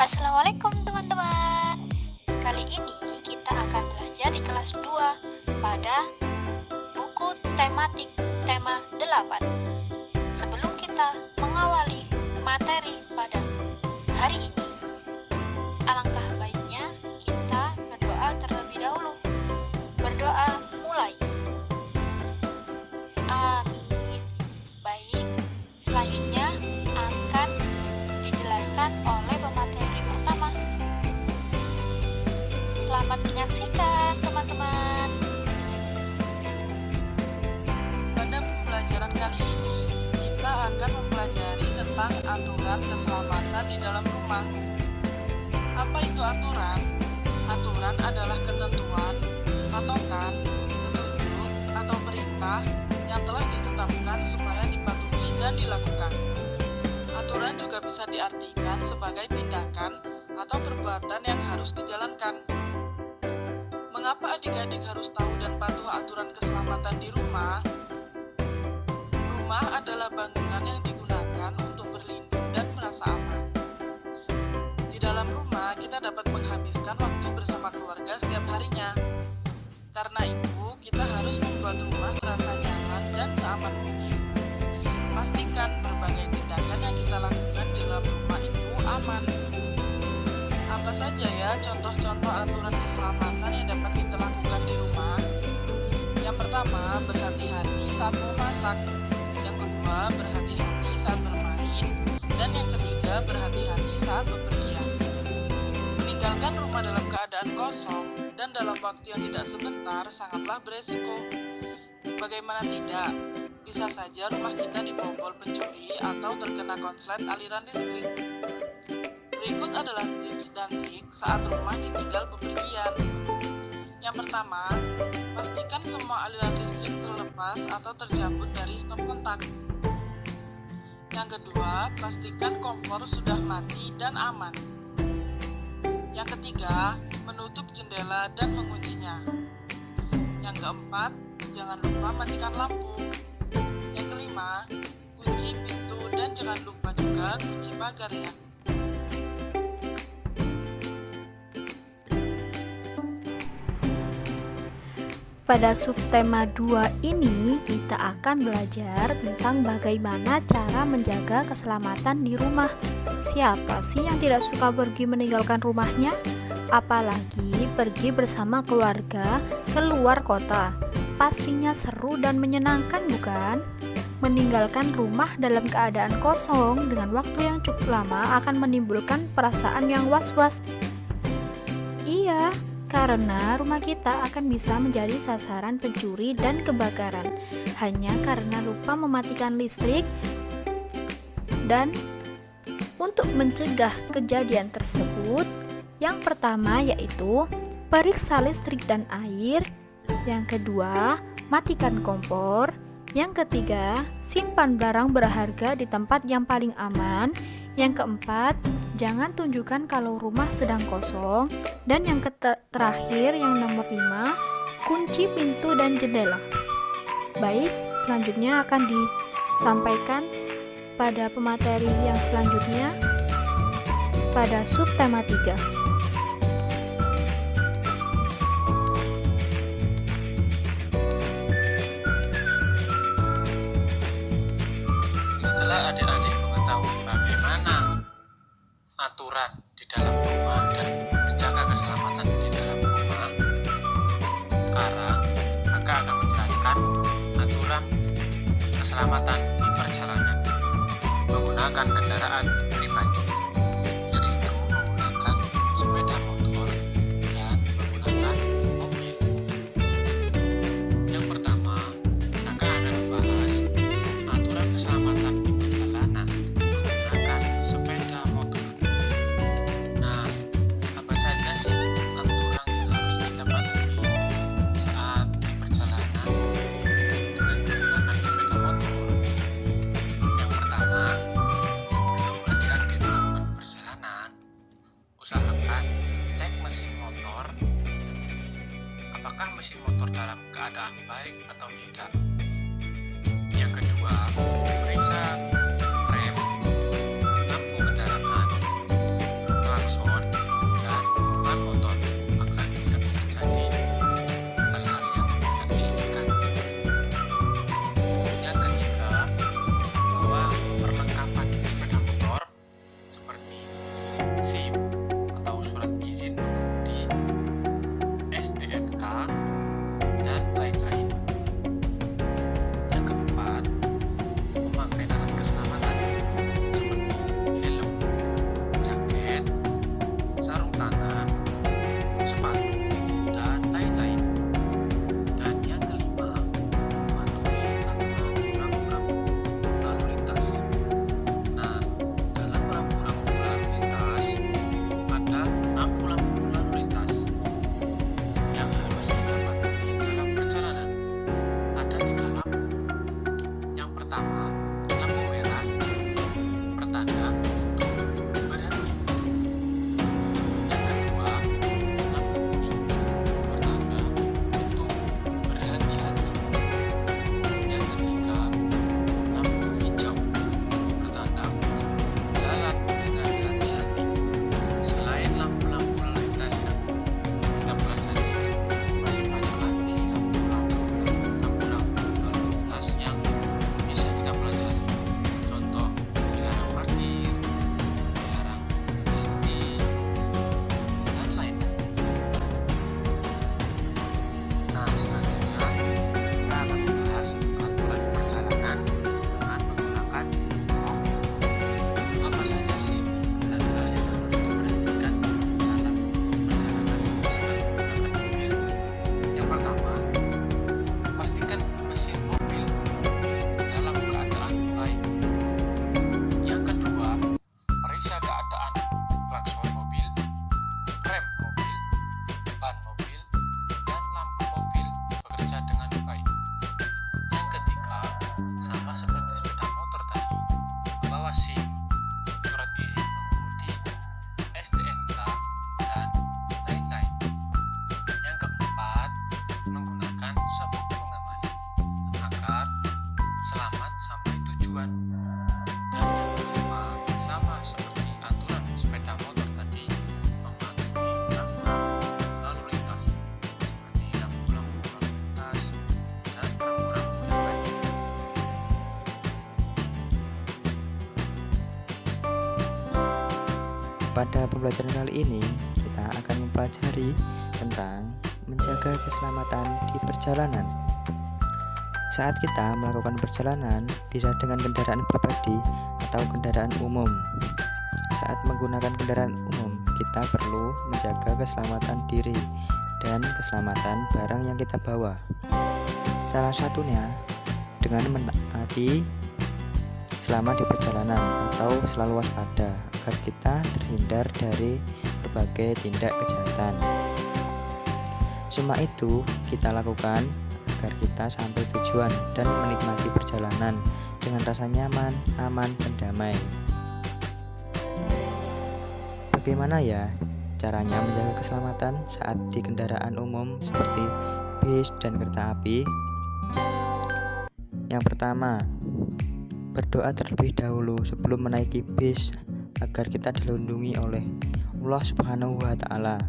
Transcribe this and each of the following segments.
Assalamualaikum teman-teman. Kali ini kita akan belajar di kelas 2 pada buku tematik tema 8. Sebelum kita mengawali materi pada hari ini, alangkah baiknya kita berdoa terlebih dahulu. Berdoa mulai. Amin. Baik, selanjutnya akan dijelaskan oleh pemateri pertama. Selamat menyaksikan teman-teman. Pada pembelajaran kali ini, kita akan mempelajari tentang aturan keselamatan di dalam rumah. Apa itu aturan? Aturan adalah ketentuan, patokan, petunjuk, atau perintah yang telah ditetapkan supaya dipatuhi dan dilakukan. Aturan juga bisa diartikan sebagai tindakan atau perbuatan yang harus dijalankan. Mengapa adik-adik harus tahu dan patuh aturan keselamatan di rumah? Rumah adalah bangunan yang digunakan untuk berlindung dan merasa aman. Di dalam rumah, kita dapat menghabiskan waktu bersama keluarga setiap harinya. Karena itu, kita harus membuat rumah terasa nyaman dan seaman mungkin. Pastikan berbagai tindakan yang kita lakukan di dalam rumah itu aman. Apa saja ya contoh-contoh aturan keselamatan yang dapat kita lakukan di rumah? Yang pertama, berhati-hati saat memasak. Yang kedua, berhati-hati saat bermain. Dan yang ketiga, berhati-hati saat bepergian. Meninggalkan rumah dalam keadaan kosong dan dalam waktu yang tidak sebentar sangatlah beresiko. Bagaimana tidak? Bisa saja rumah kita dibobol pencuri atau terkena konslet aliran listrik. Berikut adalah tips dan trik saat rumah ditinggal bepergian. Yang pertama, pastikan semua aliran listrik terlepas atau tercabut dari stop kontak. Yang kedua, pastikan kompor sudah mati dan aman. Yang ketiga, menutup jendela dan menguncinya. Yang keempat, jangan lupa matikan lampu. Yang kelima, kunci pintu dan jangan lupa juga kunci pagar ya. Pada subtema 2 ini kita akan belajar tentang bagaimana cara menjaga keselamatan di rumah. Siapa sih yang tidak suka pergi meninggalkan rumahnya? Apalagi pergi bersama keluarga ke luar kota. Pastinya seru dan menyenangkan, bukan? Meninggalkan rumah dalam keadaan kosong dengan waktu yang cukup lama akan menimbulkan perasaan yang was-was. Iya, karena rumah kita akan bisa menjadi sasaran pencuri dan kebakaran hanya karena lupa mematikan listrik. Dan untuk mencegah kejadian tersebut, yang pertama yaitu periksa listrik dan air. Yang kedua, matikan kompor. Yang ketiga, simpan barang berharga di tempat yang paling aman. Yang keempat, jangan tunjukkan kalau rumah sedang kosong. Dan yang terakhir, yang nomor 5, kunci pintu dan jendela. Baik, selanjutnya akan disampaikan pada pemateri yang selanjutnya pada subtema 3. Setelah adik-adik mengetahui bagaimana aturan di dalam rumah dan menjaga keselamatan di dalam rumah, sekarang kakak akan menjelaskan aturan keselamatan di perjalanan menggunakan kendaraan pribadi, yaitu menggunakan sepeda motor dan menggunakan mobil. Yang pertama, kakak akan membahas aturan keselamatan di perjalanan menggunakan sepeda motor. Nah, apa saja sih aturan yang harus kita patuhi saat di perjalanan dengan menggunakan sepeda motor? Yang pertama, sebelum adik-adik melakukan pertama, lampu merah pertanda untuk berhenti. Yang kedua, lampu kuning pertanda untuk berhati-hati. Yang ketiga, lampu hijau pertanda untuk jalan dengan hati-hati. Selain lampu-lampu lalu lintas yang kita pelajari ini, masih banyak lagi lampu-lampu lalu lintas yang bisa kita pelajari. Contoh, dilarang parkir, dilarang berhenti, dan lain-lain. Nah, selanjutnya kita akan membahas aturan perjalanan dengan menggunakan mobil. Apa saja sih hal-hal yang harus diperhatikan dalam perjalanan saat menggunakan mobil? Yang pertama, pastikan mesin mobil dalam keadaan baik. Yang kedua, periksa keadaan klakson mobil, rem mobil, ban mobil, dan lampu mobil bekerja dengan baik. Yang ketiga, sama seperti sepeda motor tadi, membawa SIM, surat izin mengemudi, STNK, dan lain-lain. Yang keempat, menggunakan sabuk pengaman agar selamat sampai tujuan. Dan yang kelima, sama seperti aturan sepeda motor tadi, mematuhi lampu lalu lintas seperti lampu-lampu lalu lintas dan rambu-rambu yang lain. Pada pembelajaran kali ini, kita akan mempelajari tentang menjaga keselamatan di perjalanan. Saat kita melakukan perjalanan, bisa dengan kendaraan pribadi atau kendaraan umum. Saat menggunakan kendaraan umum, kita perlu menjaga keselamatan diri dan keselamatan barang yang kita bawa. Salah satunya dengan mentaati selama di perjalanan atau selalu waspada agar kita terhindar dari berbagai tindak kejahatan. Semua itu kita lakukan agar kita sampai tujuan dan menikmati perjalanan dengan rasa nyaman, aman, dan damai. Bagaimana ya caranya menjaga keselamatan saat di kendaraan umum seperti bis dan kereta api? Yang pertama, berdoa terlebih dahulu sebelum menaiki bis agar kita dilindungi oleh Allah Subhanahu wa Ta'ala.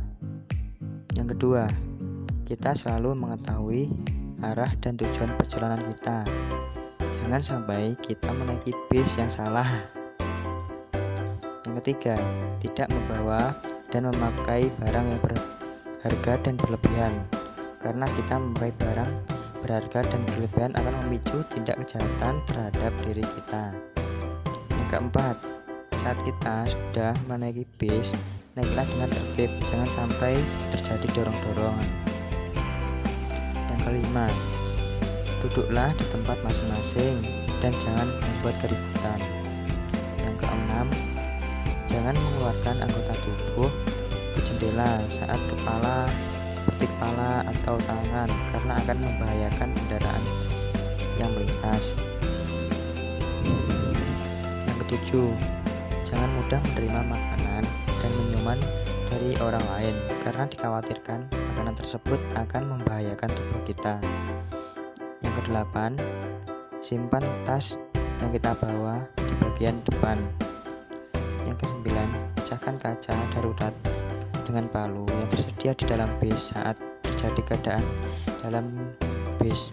Yang kedua, kita selalu mengetahui arah dan tujuan perjalanan kita. Jangan sampai kita menaiki bis yang salah. Yang ketiga, tidak membawa dan memakai barang yang berharga dan berlebihan, karena kita memakai barang berharga dan berlebihan akan memicu tindak kejahatan terhadap diri kita. Yang keempat, saat kita sudah menaiki bis, naiklah dengan tertib, jangan sampai terjadi dorong-dorongan. Yang kelima, duduklah di tempat masing-masing dan jangan membuat keributan. Yang keenam, jangan mengeluarkan anggota tubuh ke jendela saat kepala atau tangan, karena akan membahayakan kendaraan yang melintas. Yang ketujuh, jangan mudah menerima makanan dan minuman dari orang lain, karena dikhawatirkan makanan tersebut akan membahayakan tubuh kita. Yang kedelapan, simpan tas yang kita bawa di bagian depan. Yang kesembilan, pecahkan kaca darurat dengan palu yang tersedia di dalam bis saat terjadi keadaan dalam bis.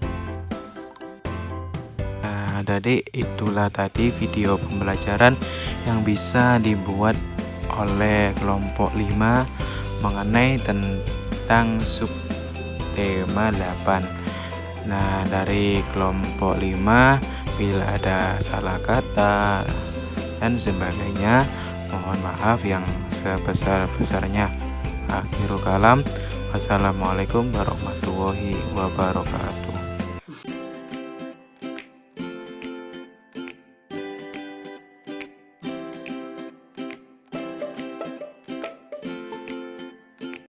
Nah, jadi itulah tadi video pembelajaran yang bisa dibuat oleh kelompok 5 mengenai tentang subtema 8. Nah, dari kelompok 5, bila ada salah kata dan sebagainya, mohon maaf yang sebesar-besarnya. Akhirul kalam, wassalamualaikum warahmatullahi wabarakatuh.